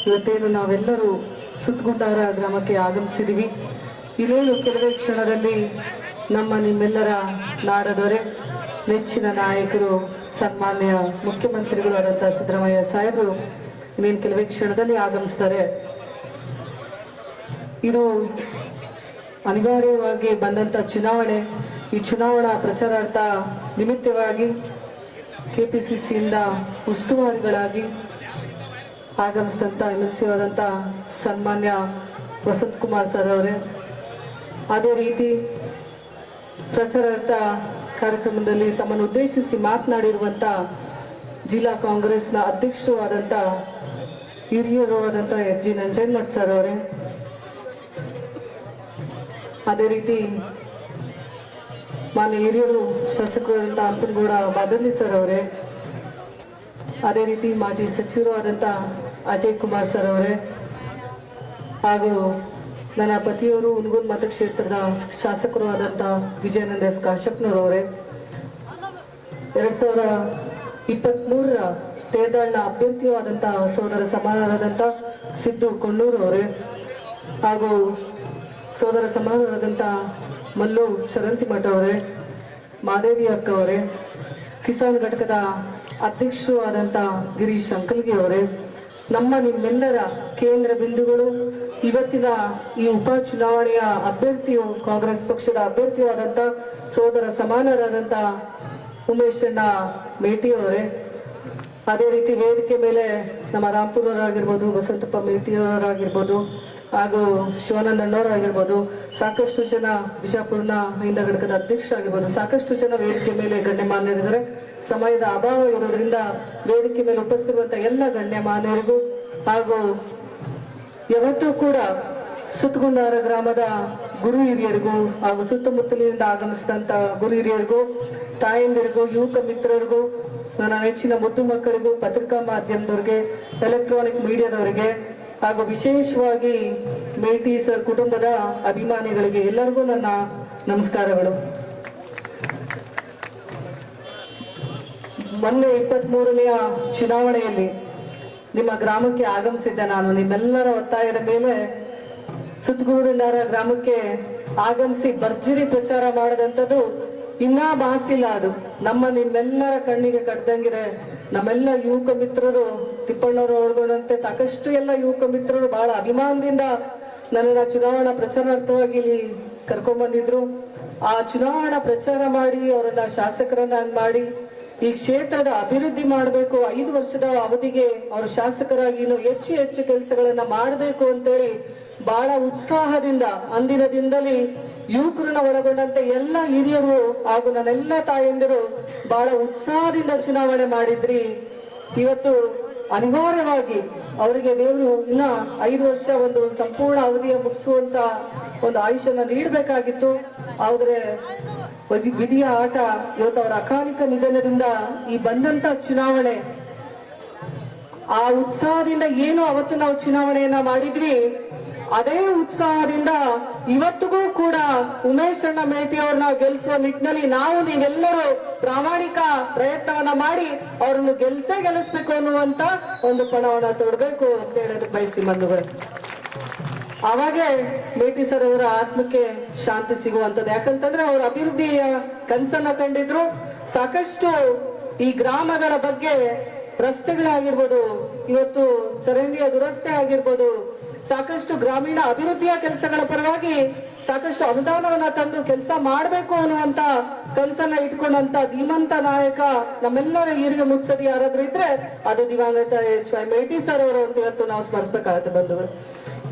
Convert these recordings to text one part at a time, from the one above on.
ಇವತ್ತೇನು ನಾವೆಲ್ಲರೂ ಸುತ್ತಗುಂಡಾರ ಗ್ರಾಮಕ್ಕೆ ಆಗಮಿಸಿದೀವಿ. ಇನ್ನೇನು ಕೆಲವೇ ಕ್ಷಣದಲ್ಲಿ ನಮ್ಮ ನಿಮ್ಮೆಲ್ಲರ ನಾಡದೊರೆ, ನೆಚ್ಚಿನ ನಾಯಕರು, ಸನ್ಮಾನ್ಯ ಮುಖ್ಯಮಂತ್ರಿಗಳು ಆದಂತಹ ಸಿದ್ದರಾಮಯ್ಯ ಸಾಹೇಬರು ಇನ್ನೇನು ಕೆಲವೇ ಕ್ಷಣದಲ್ಲಿ ಆಗಮಿಸ್ತಾರೆ. ಇದು ಅನಿವಾರ್ಯವಾಗಿ ಬಂದಂತ ಚುನಾವಣೆ. ಈ ಚುನಾವಣಾ ಪ್ರಚಾರಾರ್ಥ ನಿಮಿತ್ತವಾಗಿ ಕೆಪಿಸಿಸಿಯಿಂದ ಉಸ್ತುವಾರಿಗಳಾಗಿ ಆಗಮಿಸಿದಂತ MLC ಆದಂತ ಸನ್ಮಾನ್ಯ ವಸಂತ್ ಕುಮಾರ್ ಸರ್ ಅವರೇ, ಅದೇ ರೀತಿ ಪ್ರಚಾರಾರ್ಥ ಕಾರ್ಯಕ್ರಮದಲ್ಲಿ ತಮ್ಮನ್ನು ಉದ್ದೇಶಿಸಿ ಮಾತನಾಡಿರುವಂತ ಜಿಲ್ಲಾ ಕಾಂಗ್ರೆಸ್ನ ಅಧ್ಯಕ್ಷರು ಆದಂತ ಹಿರಿಯರು ಆದಂತ SG ನಂಜನಮಠ ಸರ್ ಅವರೇ, ಅದೇ ರೀತಿ ಮಾನ್ಯ ಹಿರಿಯರು ಶಾಸಕರು ಆದಂತ ಹಂಪನಗೌಡ ಬಾದಲಿ ಸರ್ ಅವರೇ, ಅದೇ ರೀತಿ ಮಾಜಿ ಸಚಿವರು ಆದಂತ ಅಜಯ್ ಕುಮಾರ್ ಸರ್ ಅವರೇ, ಹಾಗೂ ನನ್ನ ಪತಿಯವರು ಹುನಗುಂದ ಮತಕ್ಷೇತ್ರದ ಶಾಸಕರು ಆದಂತ ವಿಜಯಾನಂದ ಎಸ್ ಕಾಶ್ಯಪ್ನವರವರೇ, 2023ರ ತೇರ್ದಾಳ್ನ ಅಭ್ಯರ್ಥಿಯೂ ಆದಂತ ಸೋದರ ಸಮಾನರಾದಂತ ಸಿದ್ದು ಕೊಣ್ಣೂರು ಅವರೇ, ಹಾಗೂ ಸೋದರ ಸಮಾನರಾದಂತ ಮಲ್ಲು ಚರಂತಿಮಠ ಅವರೇ, ಮಾದೇವಿ ಅಕ್ಕ ಅವರೇ, ಕಿಸಾನ್ ಘಟಕದ ಅಧ್ಯಕ್ಷರು ಆದಂತ ಗಿರೀಶ್ ಅಂಕಲ್ಗಿ ಅವರೇ, ನಮ್ಮ ನಿಮ್ಮೆಲ್ಲರ ಕೇಂದ್ರ ಬಿಂದುಗಳು, ಇವತ್ತಿನ ಈ ಉಪ ಚುನಾವಣೆಯ ಅಭ್ಯರ್ಥಿಯು ಕಾಂಗ್ರೆಸ್ ಪಕ್ಷದ ಅಭ್ಯರ್ಥಿಯೂ ಆದಂತ ಸೋದರ ಸಮಾನರಾದಂತ ಉಮೇಶ್ ಅಣ್ಣ ಮೇಟಿ ಅವರೇ, ಅದೇ ರೀತಿ ವೇದಿಕೆ ಮೇಲೆ ನಮ್ಮ ರಾಂಪುರವರಾಗಿರ್ಬೋದು, ಬಸವಂತಪ್ಪ ಮೇಟಿಯವರಾಗಿರ್ಬೋದು, ಹಾಗೂ ಶಿವಾನಂದ ಅಣ್ಣವರಾಗಿರ್ಬೋದು, ಸಾಕಷ್ಟು ಜನ ಬಿಜಾಪುರ್ನ ಹಿಂದ ಘಟಕದ ಅಧ್ಯಕ್ಷರಾಗಿರ್ಬೋದು, ಸಾಕಷ್ಟು ಜನ ವೇದಿಕೆ ಮೇಲೆ ಗಣ್ಯಮಾನ್ಯರಿದ್ದಾರೆ. ಸಮಯದ ಅಭಾವ ಇರೋದ್ರಿಂದ ವೇದಿಕೆ ಮೇಲೆ ಉಪಸ್ಥಿತಿರುವಂತ ಎಲ್ಲ ಗಣ್ಯಮಾನ್ಯರಿಗೂ ಹಾಗೂ ಯಾವತ್ತೂ ಕೂಡ ಸುತ್ತಗುಂಡಾರ ಗ್ರಾಮದ ಗುರು ಹಿರಿಯರಿಗೂ ಹಾಗೂ ಸುತ್ತಮುತ್ತಲಿನಿಂದ ಆಗಮಿಸಿದಂತ ಗುರು ಹಿರಿಯರಿಗೂ, ತಾಯಂದಿರಿಗೂ, ಯುವಕ ಮಿತ್ರರಿಗೂ, ನನ್ನ ನೆಚ್ಚಿನ ಮುದ್ದು ಮಕ್ಕಳಿಗೂ, ಪತ್ರಿಕಾ ಮಾಧ್ಯಮದವರಿಗೆ, ಎಲೆಕ್ಟ್ರಾನಿಕ್ ಮೀಡಿಯಾದವರಿಗೆ, ಹಾಗೂ ವಿಶೇಷವಾಗಿ ಮೇಟಿ ಸರ್ ಕುಟುಂಬದ ಅಭಿಮಾನಿಗಳಿಗೆ ಎಲ್ಲರಿಗೂ ನನ್ನ ನಮಸ್ಕಾರಗಳು. ಮೊನ್ನೆ 23ನೆಯ ಚುನಾವಣೆಯಲ್ಲಿ ನಿಮ್ಮ ಗ್ರಾಮಕ್ಕೆ ಆಗಮಿಸಿದ್ದೆ ನಾನು. ನಿಮ್ಮೆಲ್ಲರ ಒತ್ತಾಯದ ಮೇಲೆ ಸುತ್ತಗುಂಡಾರ ಗ್ರಾಮಕ್ಕೆ ಆಗಮಿಸಿ ಭರ್ಜರಿ ಪ್ರಚಾರ ಮಾಡದಂಥದ್ದು ಇನ್ನೂ ಬಾಸಿಲ್ಲ. ಅದು ನಿಮ್ಮೆಲ್ಲರ ಕಣ್ಣಿಗೆ ಕಟ್ಟದಂಗಿದೆ. ನಮ್ಮೆಲ್ಲ ಯುವಕ ಮಿತ್ರರು, ತಿಪ್ಪಣ್ಣವರು ಒಳಗೊಂಡಂತೆ ಸಾಕಷ್ಟು ಎಲ್ಲ ಯುವಕ ಮಿತ್ರರು ಬಹಳ ಅಭಿಮಾನದಿಂದ ನನ್ನ ಚುನಾವಣಾ ಪ್ರಚಾರಾರ್ಥವಾಗಿ ಇಲ್ಲಿ ಕರ್ಕೊಂಡ್ಬಂದಿದ್ರು. ಆ ಚುನಾವಣಾ ಪ್ರಚಾರ ಮಾಡಿ ಅವರನ್ನ ಶಾಸಕರನ್ನಾಗಿ ಮಾಡಿ ಈ ಕ್ಷೇತ್ರದ ಅಭಿವೃದ್ಧಿ ಮಾಡಬೇಕು, 5 ವರ್ಷದ ಅವಧಿಗೆ ಅವರು ಶಾಸಕರಾಗಿ ಇನ್ನು ಹೆಚ್ಚು ಹೆಚ್ಚು ಕೆಲಸಗಳನ್ನ ಮಾಡಬೇಕು ಅಂತೇಳಿ ಬಹಳ ಉತ್ಸಾಹದಿಂದ ಅಂದಿನ ದಿನದಲ್ಲಿ ಯುವಕರನ್ನ ಒಳಗೊಂಡಂತೆ ಎಲ್ಲ ಹಿರಿಯರು ಹಾಗೂ ನನ್ನೆಲ್ಲ ತಾಯಂದಿರು ಬಹಳ ಉತ್ಸಾಹದಿಂದ ಚುನಾವಣೆ ಮಾಡಿದ್ರಿ. ಇವತ್ತು ಅನಿವಾರ್ಯವಾಗಿ ಅವರಿಗೆ ದೇವರು ಇನ್ನ 5 ವರ್ಷ ಒಂದು ಸಂಪೂರ್ಣ ಅವಧಿಯ ಮುಗಿಸುವಂತ ಒಂದು ಆಯುಷ್ಯನ ನೀಡಬೇಕಾಗಿತ್ತು. ಆದ್ರೆ ವಿಧಿಯ ಆಟ ಇವತ್ತು ಅವರ ಅಕಾಲಿಕ ನಿಧನದಿಂದ ಈ ಬಂದಂತ ಚುನಾವಣೆ, ಆ ಉತ್ಸಾಹದಿಂದ ಏನು ಅವತ್ತು ನಾವು ಚುನಾವಣೆಯನ್ನ ಮಾಡಿದ್ವಿ, ಅದೇ ಉತ್ಸಾಹದಿಂದ ಇವತ್ತಿಗೂ ಕೂಡ ಉಮೇಶ್ ಅಣ್ಣ ಮೇಟಿ ಅವ್ರನ್ನ ಗೆಲ್ಲಿಸುವ ನಿಟ್ಟಿನಲ್ಲಿ ನೀವೆಲ್ಲರೂ ಪ್ರಾಮಾಣಿಕ ಪ್ರಯತ್ನವನ್ನ ಮಾಡಿ ಅವ್ರನ್ನು ಗೆಲ್ಲಿಸ್ಬೇಕು ಅನ್ನುವಂತ ಒಂದು ಪಣವನ್ನ ತೊಡಬೇಕು ಅಂತ ಹೇಳೋದಕ್ಕೆ ಬಯಸ್ತೀನಿ ಬಂಧುಗಳು. ಅವಾಗೆ ಮೇಟಿ ಸರ್ ಅವರ ಆತ್ಮಕ್ಕೆ ಶಾಂತಿ ಸಿಗುವಂತದ್ದು. ಯಾಕಂತಂದ್ರೆ ಅವ್ರ ಅಭಿವೃದ್ಧಿಯ ಕನಸನ್ನ ಕಂಡಿದ್ರು. ಸಾಕಷ್ಟು ಈ ಗ್ರಾಮಗಳ ಬಗ್ಗೆ ರಸ್ತೆಗಳಾಗಿರ್ಬೋದು, ಇವತ್ತು ಚರಂಡಿಯ ದುರಸ್ತಿ ಆಗಿರ್ಬೋದು, ಸಾಕಷ್ಟು ಗ್ರಾಮೀಣ ಅಭಿವೃದ್ಧಿಯ ಕೆಲಸಗಳ ಪರವಾಗಿ ಸಾಕಷ್ಟು ಅನುದಾನವನ್ನ ತಂದು ಕೆಲಸ ಮಾಡಬೇಕು ಅನ್ನುವಂತ ಕನಸನ್ನ ಇಟ್ಕೊಂಡಂತ ಧೀಮಂತ ನಾಯಕ ನಮ್ಮೆಲ್ಲರ ಹಿರಿಯ ಮುತ್ಸದಿ ಯಾರಾದ್ರೂ ಇದ್ರೆ ಅದು ದಿವಂಗತ ಮೇಟಿ ಸರ್ ಅವರು ಅಂತ ಇವತ್ತು ನಾವು ಸ್ಮರಿಸಬೇಕಾಗತ್ತೆ ಬಂಧುಗಳು.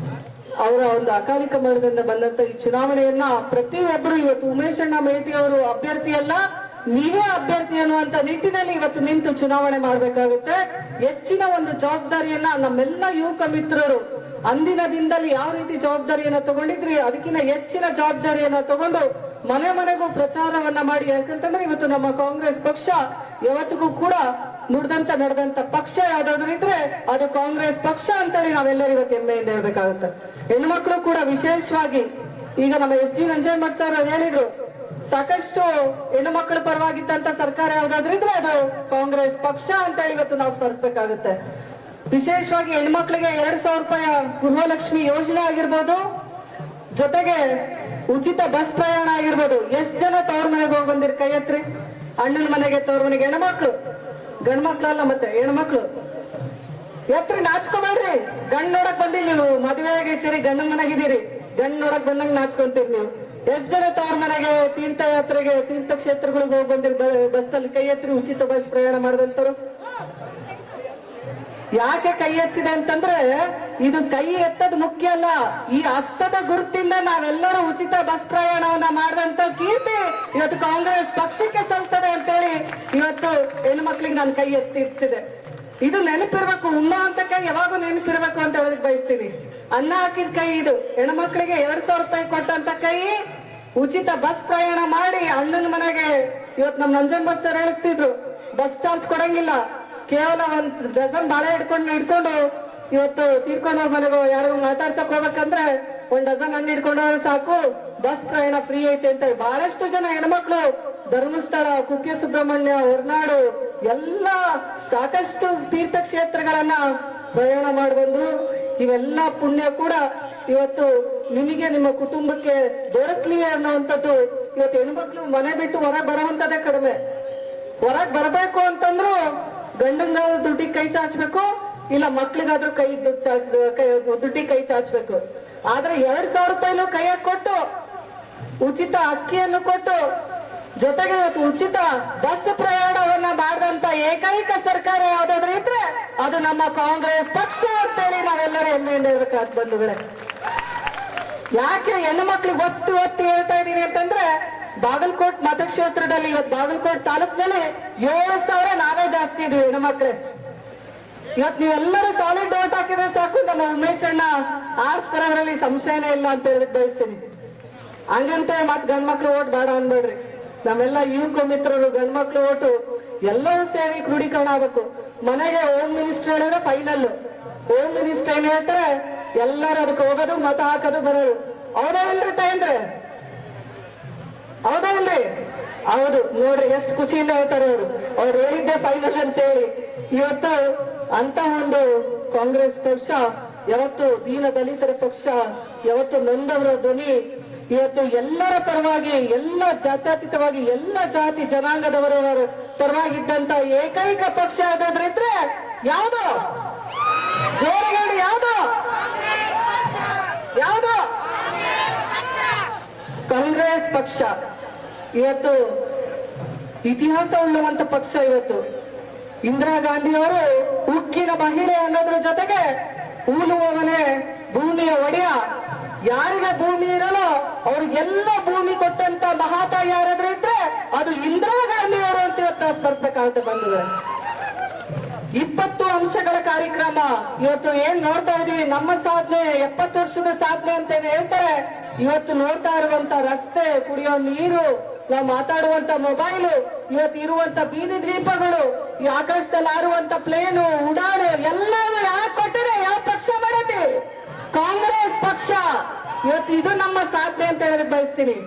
ಅವರ ಒಂದು ಅಕಾಲಿಕ ಮರಣದಿಂದ ಬಂದಂತ ಈ ಚುನಾವಣೆಯನ್ನ ಪ್ರತಿಯೊಬ್ಬರು ಇವತ್ತು ಉಮೇಶ್ ಅಣ್ಣ ಮೇಟಿ ಅವರು ಅಭ್ಯರ್ಥಿ ಅಲ್ಲ, ನೀವೇ ಅಭ್ಯರ್ಥಿ ಅನ್ನುವಂತ ನಿಟ್ಟಿನಲ್ಲಿ ಇವತ್ತು ನಿಂತು ಚುನಾವಣೆ ಮಾಡ್ಬೇಕಾಗುತ್ತೆ. ಹೆಚ್ಚಿನ ಒಂದು ಜವಾಬ್ದಾರಿಯನ್ನ ನಮ್ಮೆಲ್ಲ ಯುವಕ ಮಿತ್ರರು ಅಂದಿನ ದಿನದಲ್ಲಿ ಯಾವ ರೀತಿ ಜವಾಬ್ದಾರಿಯನ್ನ ತಗೊಂಡಿದ್ರಿ ಅದಕ್ಕಿಂತ ಹೆಚ್ಚಿನ ಜವಾಬ್ದಾರಿಯನ್ನ ತಗೊಂಡು ಮನೆ ಮನೆಗೂ ಪ್ರಚಾರವನ್ನ ಮಾಡಿ. ಯಾಕಂತಂದ್ರೆ ಇವತ್ತು ನಮ್ಮ ಕಾಂಗ್ರೆಸ್ ಪಕ್ಷ ಯಾವತ್ತಿಗೂ ಕೂಡ ನಡೆದಂತ ಪಕ್ಷ ಯಾವ್ದಾದ್ರು ಇದ್ರೆ ಅದು ಕಾಂಗ್ರೆಸ್ ಪಕ್ಷ ಅಂತೇಳಿ ನಾವೆಲ್ಲರೂ ಇವತ್ತು ಹೆಮ್ಮೆಯಿಂದ ಹೇಳ್ಬೇಕಾಗುತ್ತೆ. ಹೆಣ್ಮಕ್ಳು ಕೂಡ ವಿಶೇಷವಾಗಿ ಈಗ ನಮ್ಮ SG ನಂಜನಮಠ ಸರ್ ಹೇಳಿದ್ರು, ಸಾಕಷ್ಟು ಹೆಣ್ಣು ಮಕ್ಕಳ ಪರವಾಗಿದ್ದಂತ ಸರ್ಕಾರ ಯಾವ್ದಾದ್ರು ಇದ್ರೆ ಅದು ಕಾಂಗ್ರೆಸ್ ಪಕ್ಷ ಅಂತ ಹೇಳಿ ಇವತ್ತು ನಾವು ಸ್ಮರಿಸಬೇಕಾಗುತ್ತೆ. ವಿಶೇಷವಾಗಿ ಹೆಣ್ಮಕ್ಳಿಗೆ 2,000 ರೂಪಾಯಿ ಗೃಹಲಕ್ಷ್ಮಿ ಯೋಜನೆ ಆಗಿರ್ಬೋದು, ಜೊತೆಗೆ ಉಚಿತ ಬಸ್ ಪ್ರಯಾಣ ಆಗಿರ್ಬೋದು. ಎಷ್ಟ್ ಜನ ತವ್ರ ಮನೆಗೆ ಹೋಗಿ ಬಂದಿರಿ? ಕೈ ಎತ್ರಿ. ಅಣ್ಣನ ಮನೆಗೆ, ತವ್ರ ಮನೆಗೆ. ಹೆಣ್ಮಕ್ಳು, ಗಂಡ್ ಮಕ್ಳಲ್ಲ ಮತ್ತೆ ಹೆಣ್ಮಕ್ಳು. ಎತ್ರಿ, ನಾಚ್ಕೋಬೇಡ್ರಿ. ಗಂಡ್ ನೋಡಕ್ ಬಂದಿಲ್ಲ ನೀವು, ಮದುವೆ ಆಗೈತಿರಿ, ಗಂಡನ ಮನೆಗಿದ್ದೀರಿ, ಗಂಡ್ ನೋಡಕ್ ಬಂದಂಗ ನಾಚ್ಕೊಂತೀರಿ ನೀವು. ಎಷ್ಟ್ ಜನ ತವ್ರ ಮನೆಗೆ, ತೀರ್ಥಯಾತ್ರೆಗೆ, ತೀರ್ಥಕ್ಷೇತ್ರಗಳಿಗೆ ಹೋಗಿ ಬಂದಿರಿ ಬಸ್ಸಲ್ಲಿ? ಕೈ ಎತ್ರಿ. ಉಚಿತ ಬಸ್ ಪ್ರಯಾಣ ಮಾಡಿದಂತರು ಯಾಕೆ ಕೈ ಎತ್ತಿದೆ ಅಂತಂದ್ರೆ, ಇದು ಕೈ ಎತ್ತದ ಮುಖ್ಯ ಅಲ್ಲ, ಈ ಹಸ್ತದ ಗುರುತಿಂದ ನಾವೆಲ್ಲರೂ ಉಚಿತ ಬಸ್ ಪ್ರಯಾಣವನ್ನ ಮಾಡಿದಂತ ಕೀರ್ತಿ ಇವತ್ತು ಕಾಂಗ್ರೆಸ್ ಪಕ್ಷಕ್ಕೆ ಸಲ್ತದೆ ಅಂತೇಳಿ ಇವತ್ತು ಹೆಣ್ಣು ಮಕ್ಳಿಗೆ ನಾನು ಕೈ ಎತ್ತಿಸಿದೆ. ಇದು ನೆನಪಿರ್ಬೇಕು, ಉಮ್ಮ ಅಂತ ಕೈ ಯಾವಾಗೂ ನೆನಪಿರ್ಬೇಕು ಅಂತ ಹೇಳಕ್ ಬಯಸ್ತೀನಿ. ಅನ್ನ ಹಾಕಿದ ಕೈ ಇದು. ಹೆಣ್ಮಕ್ಳಿಗೆ 2,000 ರೂಪಾಯಿ ಕೊಟ್ಟಂತ ಕೈ, ಉಚಿತ ಬಸ್ ಪ್ರಯಾಣ ಮಾಡಿ ಅಣ್ಣನ ಮನೆಗೆ. ಇವತ್ತು ನಮ್ ನಂಜನ್ ಭಟ್ ಸರ್ ಹೇಳ್ತಿದ್ರು, ಬಸ್ ಚಾರ್ಜ್ ಕೊಡಂಗಿಲ್ಲ, ಕೇವಲ 1 ಡಜನ್ ಬಾಳೆ ಹಿಡ್ಕೊಂಡು ಇವತ್ತು ತೀರ್ಕೊಂಡವ್ರ ಮನೆಗೂ ಯಾರು ಮಾತಾಡ್ಸಕ್ ಹೋಗ್ಬೇಕಂದ್ರೆ 1 ಡಜನ್ ಹಣ್ಣು ಹಿಡ್ಕೊಂಡ್ರೆ ಸಾಕು, ಬಸ್ ಪ್ರಯಾಣ ಫ್ರೀ ಐತೆ ಅಂತ. ಬಹಳಷ್ಟು ಜನ ಹೆಣ್ಮಕ್ಳು ಧರ್ಮಸ್ಥಳ, ಕುಕ್ಕೆ ಸುಬ್ರಹ್ಮಣ್ಯ, ಹೊರನಾಡು ಎಲ್ಲ ಸಾಕಷ್ಟು ತೀರ್ಥಕ್ಷೇತ್ರಗಳನ್ನ ಪ್ರಯಾಣ ಮಾಡಿ ಬಂದ್ರು. ಇವೆಲ್ಲ ಪುಣ್ಯ ಕೂಡ ಇವತ್ತು ನಿಮಗೆ, ನಿಮ್ಮ ಕುಟುಂಬಕ್ಕೆ ದೊರಕ್ಲಿ ಅನ್ನೋವಂಥದ್ದು. ಇವತ್ತು ಹೆಣ್ಮಕ್ಳು ಮನೆ ಬಿಟ್ಟು ಹೊರಗೆ ಬರುವಂತದೇ ಕಡಿಮೆ. ಹೊರಗ್ ಬರ್ಬೇಕು ಅಂತಂದ್ರು ಗಂಡಂಗಾದ್ರೂ ದುಡ್ಡಿಗೆ ಕೈ ಚಾಚಬೇಕು, ಇಲ್ಲ ಮಕ್ಳಿಗಾದ್ರೂ ದುಡ್ಡಿಗೆ ಕೈ ಚಾಚಬೇಕು. ಆದ್ರೆ 2,000 ರೂಪಾಯಿನೂ ಕೈಯಾಗ ಕೊಟ್ಟು, ಉಚಿತ ಅಕ್ಕಿಯನ್ನು ಕೊಟ್ಟು, ಜೊತೆಗೆ ಇವತ್ತು ಉಚಿತ ಬಸ್ ಪ್ರಯಾಣವನ್ನ ಮಾಡಿದಂತ ಏಕೈಕ ಸರ್ಕಾರ ಯಾವ್ದಾದ್ರು ಇದ್ರೆ ಅದು ನಮ್ಮ ಕಾಂಗ್ರೆಸ್ ಪಕ್ಷ ಅಂತೇಳಿ ನಾವೆಲ್ಲರೂ ಹೆಮ್ಮೆಯಿಂದ ಇರ್ಬೇಕಾದ ಬಂಧುಗಳೇ. ಯಾಕೆ ಹೆಣ್ಣು ಮಕ್ಳಿಗೆ ಒತ್ತಿ ಹೇಳ್ತಾ ಇದೀನಿ ಅಂತಂದ್ರೆ, ಬಾಗಲಕೋಟ್ ಮತಕ್ಷೇತ್ರದಲ್ಲಿ, ಇವತ್ತು ಬಾಗಲಕೋಟ್ ತಾಲೂಕಿನಲ್ಲಿ 7,000 ನಾವೇ ಜಾಸ್ತಿ ಇದೀವಿ ಹೆಣ್ಮಕ್ಳೆ. ಇವತ್ತು ನೀವೆಲ್ಲರೂ ಸಾಲಿಡ್ ವೋಟ್ ಹಾಕಿದ್ರೆ ಸಾಕು, ನಮ್ಮ ಉಮೇಶ್ ಅಣ್ಣ ಆರ್ಸ್ಕರೋದ್ರಲ್ಲಿ ಸಂಶಯನೇ ಇಲ್ಲ ಅಂತ ಹೇಳಕ್ ಬಯಸ್ತೀನಿ. ಹಂಗಂತೆ ಮತ್ ಗಂಡ್ಮಕ್ಳು ಓಟ್ ಬೇಡ ಅನ್ಬೇಡ್ರಿ. ನಮ್ಮೆಲ್ಲ ಯುವಕ ಮಿತ್ರರು ಗಂಡ್ಮಕ್ಳು ಓಟು ಎಲ್ಲರೂ ಸೇರಿ ಕ್ರೋಢೀಕರಣ ಆಗ್ಬೇಕು. ಮನೆಗೆ ಹೋಮ್ ಮಿನಿಸ್ಟರ್ ಹೇಳಿದ್ರೆ ಫೈನಲ್. ಹೋಮ್ ಮಿನಿಸ್ಟರ್ ಏನ್ ಹೇಳ್ತಾರೆ, ಎಲ್ಲರೂ ಅದಕ್ಕೆ ಹೋಗೋದು, ಮತ ಹಾಕೋದು, ಬರೋದು. ಹೌದಾ ಇಲ್ರಿ ತಾಯಂದ್ರೆ? ಹೌದಾ ಇಲ್ರಿ? ಹೌದು. ನೋಡ್ರಿ ಎಷ್ಟು ಖುಷಿಯಿಂದ ಹೇಳ್ತಾರೆ ಅವ್ರು ಹೇಳಿದ್ದೆ ಫೈನಲ್ ಅಂತೇಳಿ. ಇವತ್ತು ಅಂತ ಒಂದು ಕಾಂಗ್ರೆಸ್ ಪಕ್ಷ ಯಾವತ್ತು ದೀನ ದಲಿತರ ಪಕ್ಷ, ಯಾವತ್ತು ನೊಂದವರ ಧ್ವನಿ, ಇವತ್ತು ಎಲ್ಲರ ಪರವಾಗಿ, ಎಲ್ಲ ಜಾತ್ಯತೀತವಾಗಿ, ಎಲ್ಲ ಜಾತಿ ಜನಾಂಗದವರ ಪರವಾಗಿದ್ದಂತ ಏಕೈಕ ಪಕ್ಷ ಯಾವ್ದಾದ್ರಿದ್ರೆ ಯಾವ್ದು? ಜೋರಗೇಳಿ, ಯಾವ್ದು? ಯಾವ್ದು? ಕಾಂಗ್ರೆಸ್ ಪಕ್ಷ. ಇವತ್ತು ಇತಿಹಾಸ ಉಳ್ಳುವಂತ ಪಕ್ಷ. ಇವತ್ತು ಇಂದಿರಾ ಗಾಂಧಿ ಅವರು ಉಕ್ಕಿನ ಮಹಿಳೆ ಅನ್ನೋದ್ರ ಜೊತೆಗೆ ಊಲುವವನೇ ಭೂಮಿಯ ಒಡೆಯ, ಯಾರಿಗೆ ಭೂಮಿ ಇರಲ್ಲ ಅವ್ರಿಗೆಲ್ಲ ಭೂಮಿ ಕೊಟ್ಟಂತ ಮಹಾತಾಯಿ ಯಾರಾದ್ರೂ ಇದ್ರೆ ಅದು ಇಂದಿರಾ ಗಾಂಧಿ ಅವರು ಅಂತ ಇವತ್ತು ಸ್ಮರಿಸಬೇಕಾಗುತ್ತೆ ಬಂಧುಗಳೇ. 20 ಅಂಶಗಳ ಕಾರ್ಯಕ್ರಮ ಇವತ್ತು ಏನ್ ನೋಡ್ತಾ ಇದೀವಿ. ನಮ್ಮ ಸಾಧನೆ 70 ವರ್ಷದ ಸಾಧನೆ ಅಂತ ಹೇಳ್ತಾರೆ. ಇವತ್ತು ನೋಡ್ತಾ ಇರುವಂತ ರಸ್ತೆ, ಕುಡಿಯೋ ನೀರು, ನಾವು ಮಾತಾಡುವಂತ ಮೊಬೈಲು, ಇವತ್ತು ಇರುವಂತ ಬೀದಿ ದ್ವೀಪಗಳು, ಈ ಆಕಾಶದಲ್ಲಿ ಹಾರುವಂತ ಪ್ಲೇನು, ಉಡಾಣು ಎಲ್ಲವೂ ಯಾಕೆ ಕೊಟ್ಟರೆ, ಯಾವ ಪಕ್ಷ ಬರುತ್ತೆ? ಕಾಂಗ್ರೆಸ್ ಪಕ್ಷ. ಇವತ್ತು ಇದು ನಮ್ಮ ಸಾಧನೆ ಅಂತ ಹೇಳಕ್ ಬಯಸ್ತೀನಿ.